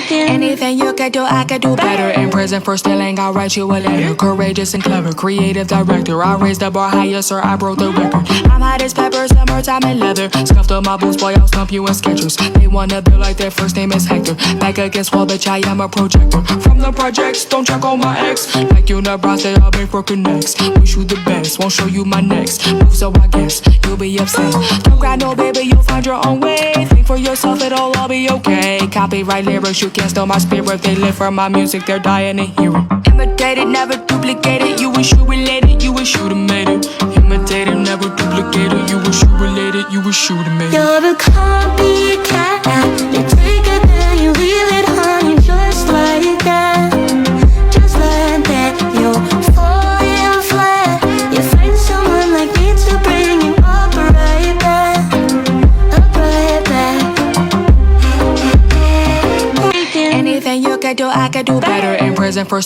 Anything you could do, I could do better. In prison for stealing, I'll write you a letter. Courageous and clever, creative director. I raised the bar higher, sir, I broke the record. I'm hot as pepper, summertime in leather. Scuffed up my boots, boy, I'll stump you in Skechers. They wanna build like their first name is Hector. Back against wall, bitch, I am a projector. From the projects, don't check on my ex. Like you Bronx, they all been for connects. Wish you the best, won't show you my next move, so I guess you'll be upset. Don't cry, no baby, you'll find your own way. Think for yourself, it'll all be okay. Copyright lyrics, you can't steal my spirit. They live for my music, they're dying to hear it. Imitated, never duplicated. You wish you related, you wish you'd have made it. Imitated, never duplicated. You wish you related, you wish you'd have made it. You're a copycat. You take it and you leave it, honey, just like that. Just like that. You're falling flat. You find someone like me to bring you up right back. Up right back. Anything you could do, I could do better. In prison for